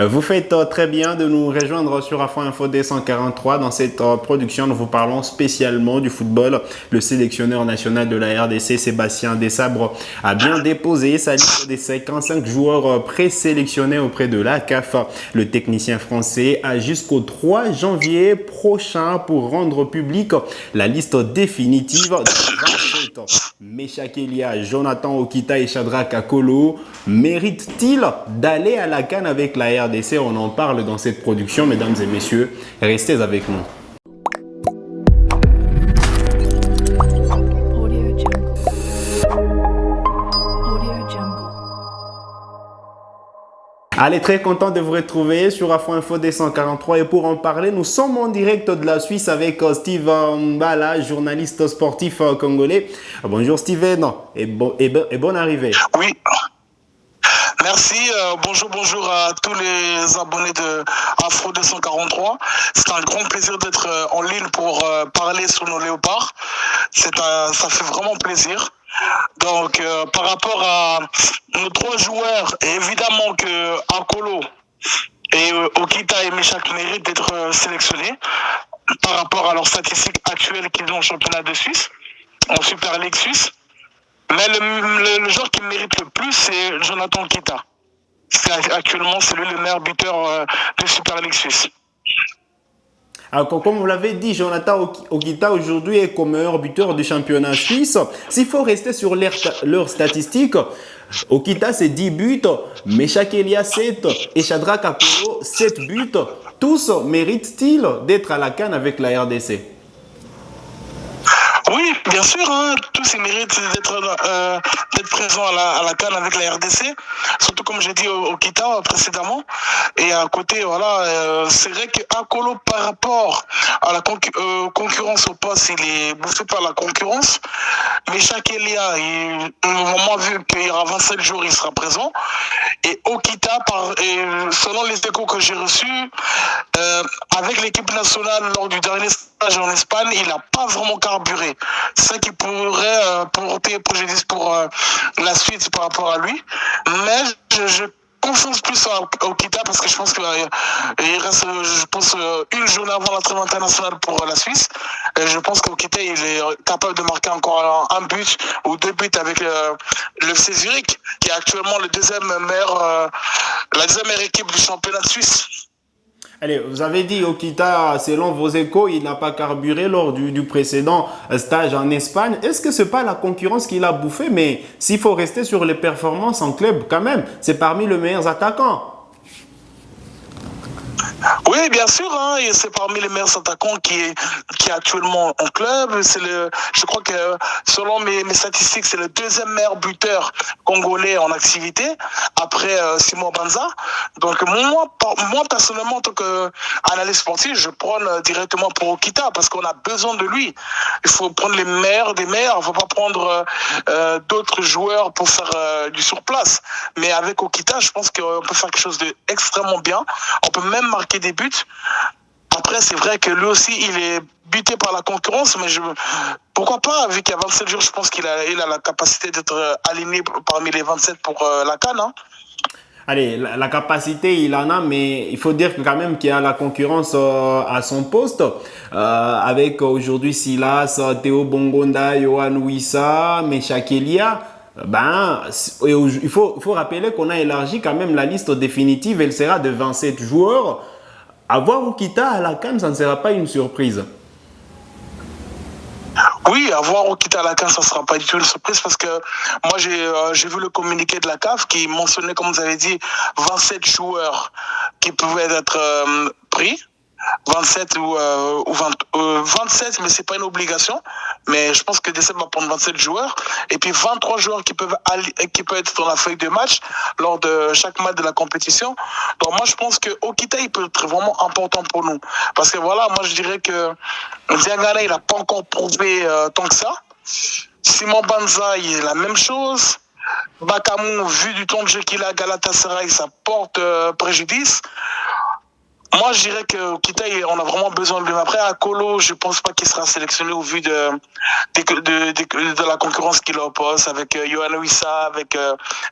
Vous faites très bien de nous rejoindre sur Afro Info D143. Dans cette production, nous vous parlons spécialement du football. Le sélectionneur national de la RDC, Sébastien Desabre, a bien déposé sa liste des 55 joueurs présélectionnés auprès de la CAF. Le technicien français a jusqu'au 3 janvier prochain pour rendre public la liste définitive des 27. Meshak Elia, Jonathan Okita et Shadrack Akolo méritent-ils d'aller à la CAN avec la RDC? On en parle dans cette production, mesdames et messieurs. Restez avec nous. Allez, très content de vous retrouver sur Afro Info D143 et pour en parler, nous sommes en direct de la Suisse avec Steve Mbala, journaliste sportif congolais. Bonjour Steven et bonne arrivée. Oui, merci. Bonjour à tous les abonnés de Afro 243. C'est un grand plaisir d'être en ligne pour parler sur nos léopards. Ça fait vraiment plaisir. Donc, par rapport à nos trois joueurs, évidemment que Akolo et Okita et Meshak méritent d'être sélectionnés par rapport à leurs statistiques actuelles qu'ils ont au championnat de Suisse, en Super League Suisse. Mais le joueur qui mérite le plus, c'est Jonathan Okita. Actuellement, c'est lui le meilleur buteur de Super League Suisse. Alors, comme vous l'avez dit, Jonathan Okita aujourd'hui est comme meilleur buteur du championnat suisse. S'il faut rester sur leurs statistiques, Okita c'est 10 buts, Meshak Elia 7 et Shadrack Akolo 7 buts. Tous méritent-ils d'être à la CAN avec la RDC? Oui, bien sûr, hein, tous ils méritent d'être présents à la CAN avec la RDC, surtout comme j'ai dit au Kita précédemment. Et à côté, voilà, c'est vrai que Akolo par rapport à la concurrence au poste, il est bouffé par la concurrence. Mais chaque Elia, au moment vu qu'il y aura 27 jours, il sera présent. Et Okita, selon les échos que j'ai reçus, avec l'équipe nationale lors du dernier stage en Espagne, il n'a pas vraiment carburé. C'est ça qui pourrait porter préjudice pour la suite par rapport à lui. Mais je confonce plus à Okita parce que je pense qu'il reste, une journée avant la trêve internationale pour la Suisse. Et je pense qu'Okita, il est capable de marquer encore un but ou deux buts avec le FC Zurich, qui est actuellement la deuxième meilleure équipe du championnat de Suisse. Allez, vous avez dit Okita, selon vos échos, il n'a pas carburé lors du précédent stage en Espagne. Est-ce que ce n'est pas la concurrence qui l'a bouffé? Mais s'il faut rester sur les performances en club, quand même, c'est parmi les meilleurs attaquants. Oui, bien sûr, hein, et c'est parmi les meilleurs attaquants qui est actuellement en club. Je crois que selon mes statistiques, c'est le deuxième meilleur buteur congolais en activité après Simon Banza. Donc moi personnellement, en tant qu'analyste sportif, je prends directement pour Okita parce qu'on a besoin de lui. Il faut prendre les meilleurs des meilleurs. Il ne faut pas prendre d'autres joueurs pour faire du surplace. Mais avec Okita, je pense qu'on peut faire quelque chose d'extrêmement bien. On peut même marquer des buts. Après, c'est vrai que lui aussi, il est buté par la concurrence, mais pourquoi pas, vu qu'il y a 27 jours, je pense qu'il a la capacité d'être aligné parmi les 27 pour la CAN. Hein. Allez, la capacité, il en a, mais il faut dire quand même qu'il y a la concurrence à son poste, avec aujourd'hui Silas, Théo Bongonda, Johan Wissa, Meshak Elia. Il faut rappeler qu'on a élargi quand même la liste définitive, elle sera de 27 joueurs. Avoir Okita à la CAN, ça ne sera pas une surprise. Oui, avoir Okita à la CAN, ça ne sera pas du tout une surprise parce que moi, j'ai vu le communiqué de la CAF qui mentionnait, comme vous avez dit, 27 joueurs qui pouvaient être pris. 27 ou 27, mais c'est pas une obligation. Mais je pense que DC va prendre 27 joueurs. Et puis 23 joueurs qui peuvent être dans la feuille de match lors de chaque match de la compétition. Donc moi, je pense que Okita, il peut être vraiment important pour nous. Parce que voilà, moi, je dirais que Diangana, il n'a pas encore prouvé tant que ça. Simon Banza, il est la même chose. Bakamou, vu du temps de jeu qu'il a à Galatasaray, ça porte préjudice. Moi, je dirais que Kita, on a vraiment besoin de lui. Après, Akolo, je pense pas qu'il sera sélectionné au vu de la concurrence qui l'oppose avec Yohan Wissa, avec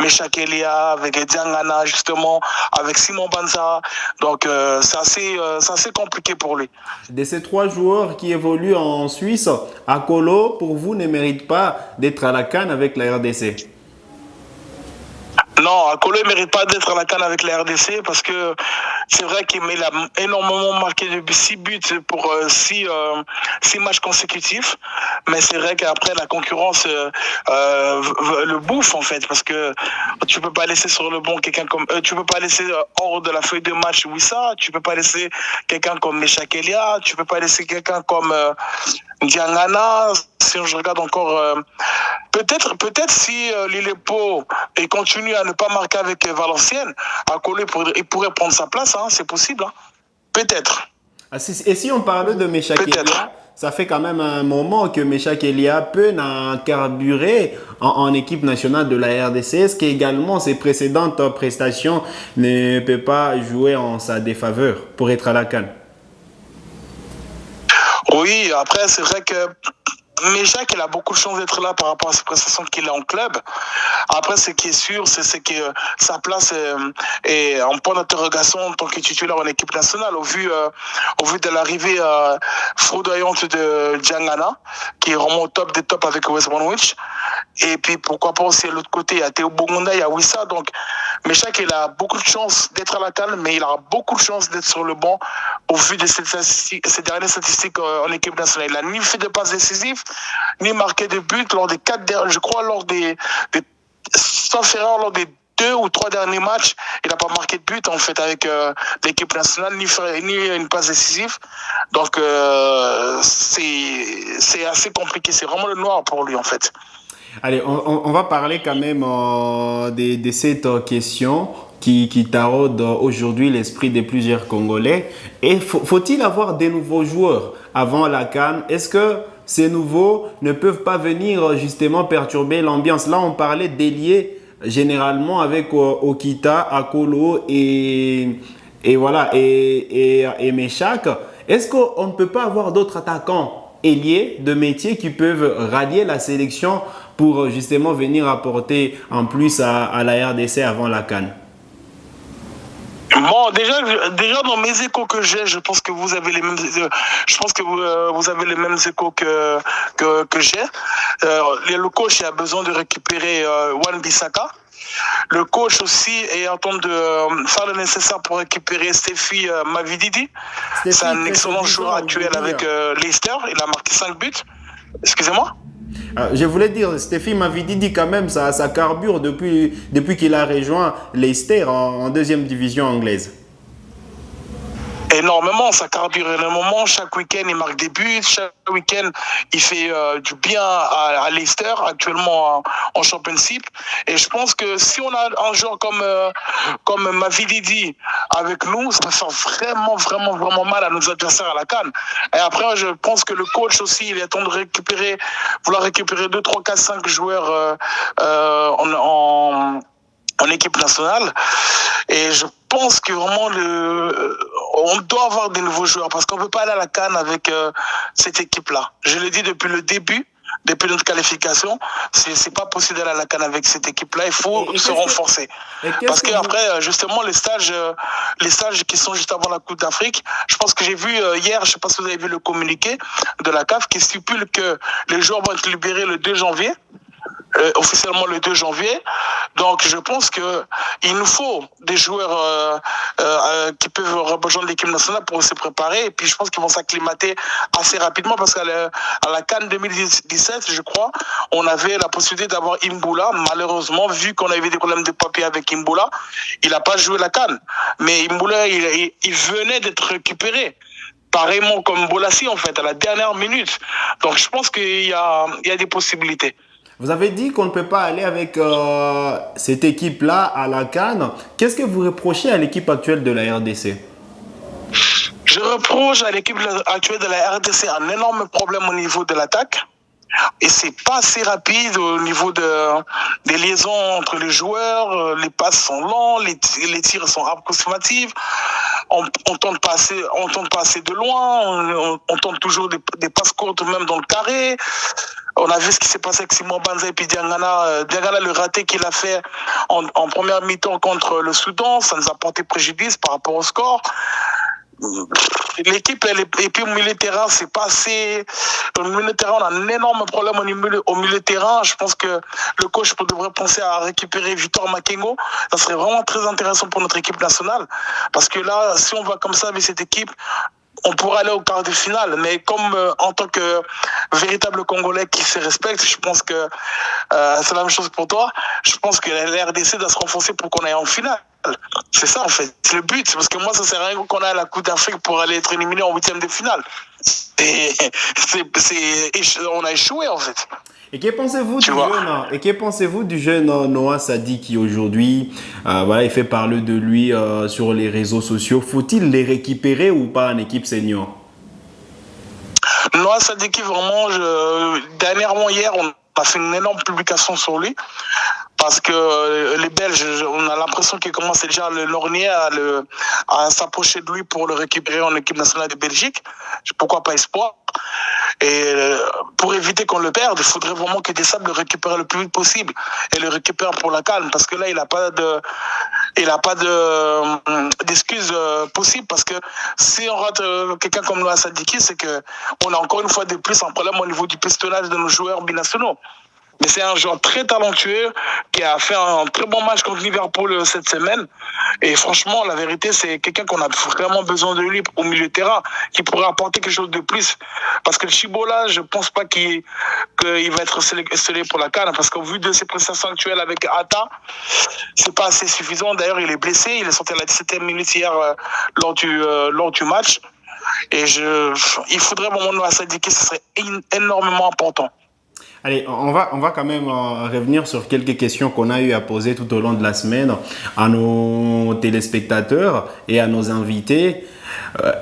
Meshak Elia, avec Diangana, justement, avec Simon Banza. Donc, c'est assez compliqué pour lui. De ces trois joueurs qui évoluent en Suisse, Akolo, pour vous, ne mérite pas d'être à la CAN avec la RDC. Non, Akolo ne mérite pas d'être à la CAN avec la RDC parce que c'est vrai qu'il a énormément marqué depuis 6 buts pour 6 matchs consécutifs. Mais c'est vrai qu'après, la concurrence le bouffe en fait parce que tu peux pas laisser sur le banc quelqu'un comme... tu peux pas laisser hors de la feuille de match Wissa, tu peux pas laisser quelqu'un comme Meshak Elia, tu peux pas laisser quelqu'un comme Diangana. Si je regarde encore... peut-être si Lillepo continue à ne pas marquer avec Valenciennes, Akolo il pourrait prendre sa place, hein, c'est possible. Hein. Peut-être. Et si on parle de Meshak Elia, ça fait quand même un moment que Meshak Elia peine à carburer en équipe nationale de la RDC. Est-ce qu'également ses précédentes prestations ne peuvent pas jouer en sa défaveur pour être à la CAN? Oui, après c'est vrai que Meshak, il a beaucoup de chance d'être là par rapport à ses prestations qu'il a en club. Après, ce qui est sûr, c'est que sa place est en point d'interrogation en tant que titulaire en équipe nationale, au vu de l'arrivée foudroyante de Diangana, qui est vraiment au top des tops avec West Bromwich. Et puis, pourquoi pas aussi de l'autre côté, il y a Théo Bongonda, il y a Wissa. Donc, Meshak, il a beaucoup de chance d'être à la CAN, mais il a beaucoup de chance d'être sur le banc au vu de ces dernières statistiques en équipe nationale. Il n'a ni fait de passes décisives, ni marqué de buts lors des 4 derniers, je crois, sauf erreur, lors des 2 ou 3 derniers matchs, il n'a pas marqué de but en fait avec l'équipe nationale, ni une passe décisive. Donc c'est assez compliqué, c'est vraiment le noir pour lui en fait. Allez, on va parler quand même de cette question qui taraude aujourd'hui l'esprit de plusieurs Congolais. Et faut-il avoir des nouveaux joueurs avant la CAN? Est-ce que ces nouveaux ne peuvent pas venir justement perturber l'ambiance? Là, on parlait d'ailier généralement avec Okita, Akolo et voilà, et Meshak. Est-ce qu'on ne peut pas avoir d'autres attaquants ailiers de métier qui peuvent rallier la sélection pour justement venir apporter en plus à la RDC avant la CAN? Bon, déjà dans mes échos que j'ai, je pense que vous avez les mêmes, je pense que vous avez les mêmes échos que j'ai. Le coach a besoin de récupérer Wan-Bissaka. Le coach aussi est en train de faire le nécessaire pour récupérer Stéphie Mavididi. C'est un excellent joueur actuel avec Leicester. Il a marqué 5 buts. Excusez-moi. Je voulais dire, Stéphie m'avait dit quand même, ça carbure depuis qu'il a rejoint Leicester en deuxième division anglaise. Énormément, ça carbure énormément. Chaque week-end, il marque des buts. Chaque week-end, il fait du bien à Leicester, actuellement en Championship. Et je pense que si on a un joueur comme Mavididi avec nous, ça va faire vraiment mal à nos adversaires à la CAN. Et après, je pense que le coach aussi, il est temps de vouloir récupérer 2, 3, 4, 5 joueurs en équipe nationale. Et je pense que vraiment on doit avoir des nouveaux joueurs parce qu'on ne peut pas aller à la CAN avec cette équipe-là. Je l'ai dit depuis le début, depuis notre qualification, c'est pas possible d'aller à la CAN avec cette équipe-là. Il faut se renforcer. Parce qu'après, justement, les stages qui sont juste avant la Coupe d'Afrique, je pense que j'ai vu hier, je ne sais pas si vous avez vu le communiqué de la CAF qui stipule que les joueurs vont être libérés le 2 janvier. Officiellement le 2 janvier. Donc je pense que il nous faut des joueurs qui peuvent rejoindre l'équipe nationale pour se préparer et puis je pense qu'ils vont s'acclimater assez rapidement parce qu'à la CAN 2017, je crois, on avait la possibilité d'avoir Imboula. Malheureusement, vu qu'on avait des problèmes de papier avec Imboula, il n'a pas joué la CAN. Mais Imboula, il venait d'être récupéré. Pareillement comme Bolassi en fait, à la dernière minute. Donc je pense qu'il y a des possibilités. Vous avez dit qu'on ne peut pas aller avec cette équipe-là à la CAN. Qu'est-ce que vous reprochez à l'équipe actuelle de la RDC? Je reproche à l'équipe actuelle de la RDC un énorme problème au niveau de l'attaque. Et c'est pas assez rapide au niveau des liaisons entre les joueurs. Les passes sont lents, les tirs sont approximatifs. on tente passer de loin, on tente toujours des passes courtes même dans le carré. On a vu ce qui s'est passé avec Simon Banza et puis Diangana. Diangana, le raté qu'il a fait en première mi-temps contre le Soudan, ça nous a porté préjudice par rapport au score. L'équipe, et puis au milieu de terrain, c'est pas assez. Au milieu de terrain, on a un énorme problème au milieu de terrain. Je pense que le coach devrait penser à récupérer Victor Makengo. Ça serait vraiment très intéressant pour notre équipe nationale. Parce que là, si on va comme ça avec cette équipe, on pourrait aller au quart de finale. Mais comme en tant que véritable Congolais qui se respecte, je pense que c'est la même chose pour toi. Je pense que la RDC doit se renforcer pour qu'on aille en finale. C'est ça en fait, c'est le but. C'est parce que moi, ça sert à rien qu'on aille à la Coupe d'Afrique pour aller être éliminé en huitième de finale. On a échoué en fait. Et que pensez-vous du jeune Noah Sadi qui aujourd'hui il fait parler de lui sur les réseaux sociaux? Faut-il les récupérer ou pas en équipe senior? Noah Sadi qui vraiment, dernièrement hier, on a fait une énorme publication sur lui. Parce que les Belges, on a l'impression qu'ils commencent déjà le lorgner à s'approcher de lui pour le récupérer en équipe nationale de Belgique. Pourquoi pas espoir? Et pour éviter qu'on le perde, il faudrait vraiment que Desables le récupère le plus vite possible et le récupère pour la CAN, parce que là il n'a pas d'excuses possibles, parce que si on rate quelqu'un comme Noah Sadiki, c'est que on a encore une fois de plus un problème au niveau du pistonnage de nos joueurs binationaux. Mais c'est un joueur très talentueux qui a fait un très bon match contre Liverpool cette semaine. Et franchement, la vérité, c'est quelqu'un qu'on a vraiment besoin de lui au milieu de terrain, qui pourrait apporter quelque chose de plus. Parce que le Chibola, je pense pas qu'il va être sélectionné pour la CAN, parce qu'au vu de ses prestations actuelles avec Atta, c'est pas assez suffisant. D'ailleurs, il est blessé. Il est sorti à la 17e minute hier lors du match. Et il faudrait vraiment nous s'indiquer, ce serait énormément important. Allez, on va quand même revenir sur quelques questions qu'on a eu à poser tout au long de la semaine à nos téléspectateurs et à nos invités.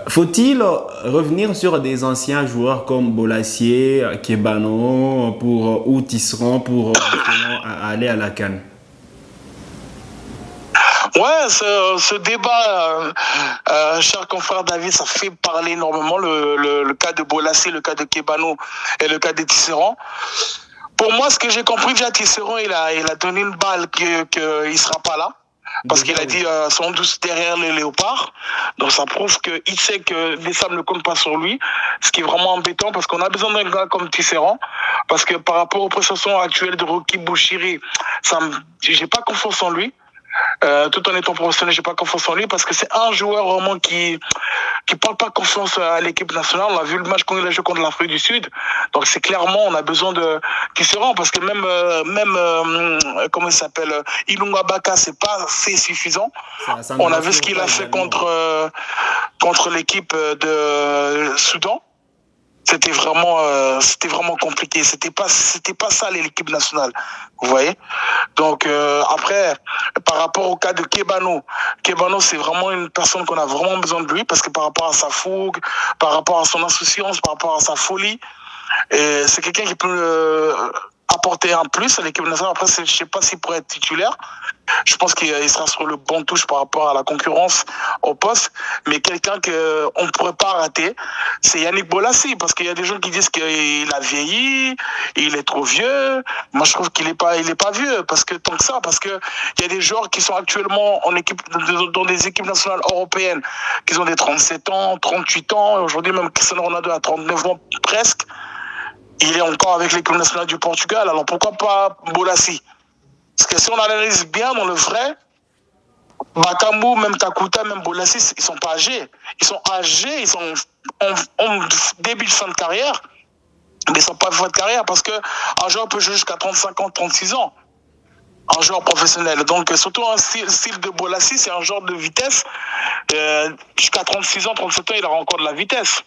Faut-il revenir sur des anciens joueurs comme Bolassier, Kebano ou Tisserand pour aller à la CAN? Ouais, ce débat, cher confrère David, ça fait parler énormément le cas de Bolassier, le cas de Kebano et le cas de Tisserand. Pour moi, ce que j'ai compris, déjà Tisserand, il a donné une balle qu'il ne sera pas là. Parce qu'il a dit sans doute derrière les léopards. Donc ça prouve qu'il sait que Desables ne compte pas sur lui. Ce qui est vraiment embêtant, parce qu'on a besoin d'un gars comme Tisserand. Parce que par rapport aux prestations actuelles de Rocky Bouchiri, j'ai pas confiance en lui. Tout en étant professionnel, j'ai pas confiance en lui, parce que c'est un joueur vraiment qui parle pas confiance à l'équipe nationale. On a vu le match qu'on a joué contre l'Afrique du Sud. Donc c'est clairement, on a besoin de Tisserand, parce que même comment il s'appelle, Ilunga Baka, c'est pas assez suffisant. On a vu ce qu'il a fait contre l'équipe de Soudan. C'était vraiment compliqué. C'était pas ça l'équipe nationale, vous voyez. Donc après, par rapport au cas de Kebano, c'est vraiment une personne qu'on a vraiment besoin de lui, parce que par rapport à sa fougue, par rapport à son insouciance, par rapport à sa folie, c'est quelqu'un qui peut apporter un plus à l'équipe nationale. Après, je sais pas s'il pourrait être titulaire. Je pense qu'il sera sur le bon touche par rapport à la concurrence au poste. Mais quelqu'un qu'on ne pourrait pas rater, c'est Yannick Bolasie. Parce qu'il y a des gens qui disent qu'il a vieilli, il est trop vieux. Moi, je trouve qu'il n'est pas vieux. Parce que tant que ça, parce qu'il y a des joueurs qui sont actuellement en équipe, dans des équipes nationales européennes, qui ont des 37 ans, 38 ans. Aujourd'hui, même Cristiano Ronaldo a 39 ans presque. Il est encore avec l'équipe nationale du Portugal. Alors pourquoi pas Bolasie? Parce que si on analyse bien dans le vrai, Bakambu, même Takuta, même Bolasie, ils sont pas âgés. Ils sont âgés, ils sont en début de fin de carrière, mais ils sont pas en fin de carrière, parce qu'un joueur peut jouer jusqu'à 35 ans, 36 ans. Un joueur professionnel. Donc surtout un style de Bolasie, c'est un genre de vitesse. Jusqu'à 36 ans, 37 ans, il aura encore de la vitesse.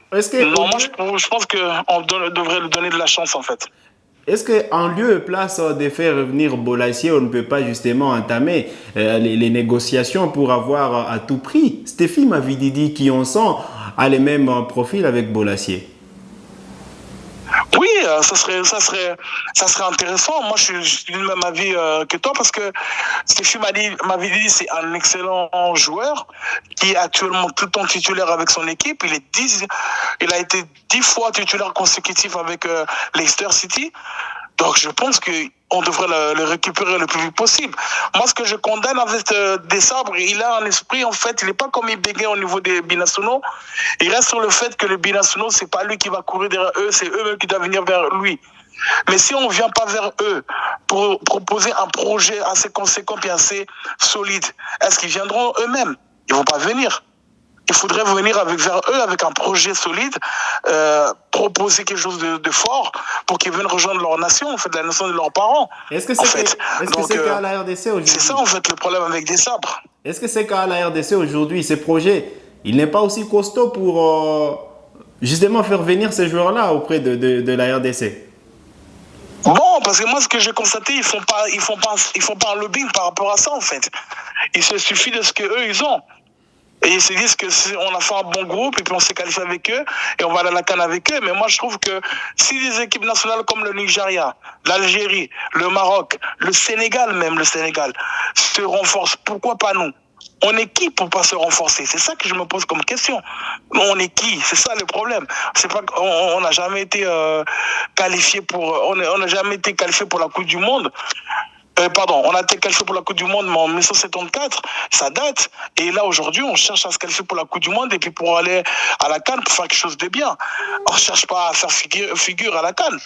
Moi, je pense qu'on devrait lui donner de la chance, en fait. Est-ce qu'en lieu et place de faire revenir Bolasie, on ne peut pas justement entamer les négociations pour avoir à tout prix Stéphie Mavididi, qui on sent a les mêmes profils avec Bolasie? Oui, ça serait intéressant. Moi, je suis du même avis que toi parce que Stéphie m'avait dit c'est un excellent joueur qui est actuellement tout le temps titulaire avec son équipe. Il a été 10 fois titulaire consécutif avec Leicester City. Donc, je pense qu'on devrait le récupérer le plus vite possible. Moi, ce que je condamne avec Desabre, il a un esprit, en fait, il n'est pas comme Ibégué au niveau des binationaux. Il reste sur le fait que les binationaux, c'est pas lui qui va courir derrière eux, c'est eux-mêmes qui doivent venir vers lui. Mais si on ne vient pas vers eux pour proposer un projet assez conséquent et assez solide, est-ce qu'ils viendront eux-mêmes? Ils ne vont pas venir. Il faudrait venir vers eux avec un projet solide, proposer quelque chose de fort pour qu'ils viennent rejoindre leur nation, en fait, la nation de leurs parents. Est-ce que c'est qu'à la RDC aujourd'hui? C'est ça, en fait, le problème avec des sabres. Est-ce que c'est qu'à la RDC aujourd'hui, ces projets, il n'est pas aussi costaud pour justement faire venir ces joueurs-là auprès de la RDC? Bon, parce que moi, ce que j'ai constaté, ils font pas un lobbying par rapport à ça, en fait. Il se suffit de ce qu'eux, ils ont. Et ils se disent que on a fait un bon groupe et puis on s'est qualifié avec eux et on va aller à la CAN avec eux. Mais moi, je trouve que si des équipes nationales comme le Nigeria, l'Algérie, le Maroc, le Sénégal se renforcent, pourquoi pas nous? On est qui pour pas se renforcer? C'est ça que je me pose comme question. On est qui? C'est ça le problème. C'est pas on n'a jamais été qualifié pour on n'a jamais été qualifié pour la Coupe du Monde. On a été qualifié pour la Coupe du Monde, mais en 1974, ça date. Et là, aujourd'hui, on cherche à se qualifier pour la Coupe du Monde et puis pour aller à la CAN pour faire quelque chose de bien. On ne cherche pas à faire figure à la CAN.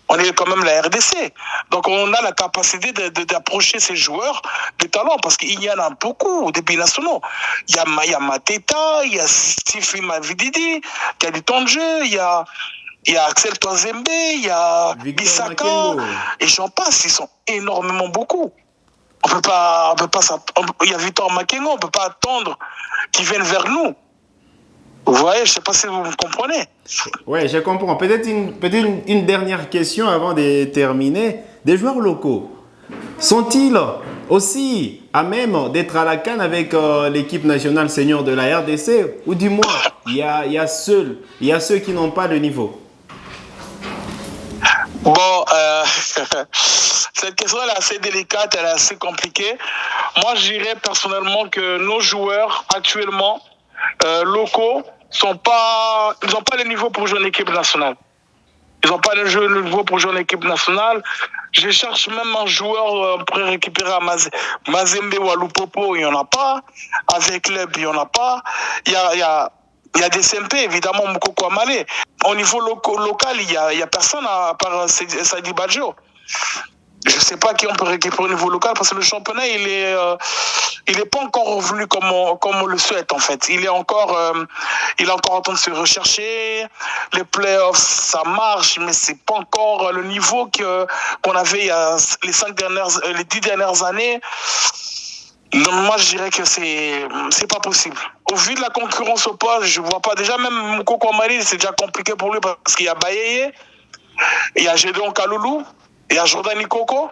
On est quand même la RDC. Donc, on a la capacité d'approcher ces joueurs de talent parce qu'il y en a beaucoup des binationaux. Il y a Mateta, il y a Sifi Mavididi, qui a du temps de jeu, il y a Axel Toazembe, il y a Bissaka, et j'en passe, ils sont énormément beaucoup. Il y a Victor Makengo, on ne peut pas attendre qu'ils viennent vers nous. Vous voyez, je ne sais pas si vous me comprenez. Oui, je comprends. Peut-être une dernière question avant de terminer. Des joueurs locaux, sont-ils aussi à même d'être à la CAN avec l'équipe nationale senior de la RDC? Ou du moins, il y a ceux qui n'ont pas le niveau? Bon, cette question elle est assez délicate, elle est assez compliquée. Moi, je dirais personnellement que nos joueurs actuellement locaux ils n'ont pas le niveau pour jouer en équipe nationale. Ils n'ont pas le niveau pour jouer en équipe nationale. Je cherche même un joueur pour récupérer à Mazembe ou à Lupopo, il n'y en a pas. Avec Club, il n'y en a pas. Il y a des CMP, évidemment, Moukoko Amale. Au niveau local, il y a personne à part Sadi Badjo. Je ne sais pas qui on peut récupérer au niveau local parce que le championnat, il est pas encore revenu comme on le souhaite, en fait. Il est encore en train de se rechercher. Les playoffs, ça marche, mais c'est pas encore le niveau qu'on avait il y a les 10 dernières années. Donc, moi, je dirais que c'est pas possible. Au vu de la concurrence au poste, je vois pas. Déjà, même Moukoko Amali, c'est déjà compliqué pour lui parce qu'il y a Bayeye, il y a Gédéon Kaloulou, il y a Jordan Ikoko.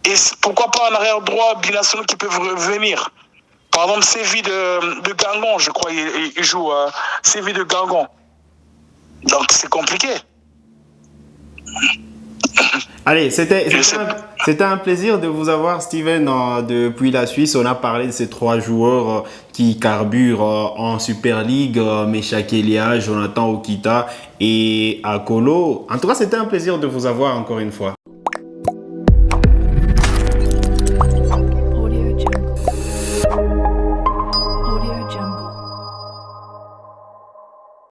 Et pourquoi pas en arrière droit binationaux qui peuvent revenir. Par exemple, Sévi de Gangon, je crois, il joue Sévi de Gangon. Donc, c'est compliqué. Allez, c'était un plaisir de vous avoir, Steven, depuis la Suisse. On a parlé de ces 3 joueurs qui carburent en Super League, Meshak Elia, Jonathan Okita et Akolo. En tout cas, c'était un plaisir de vous avoir encore une fois.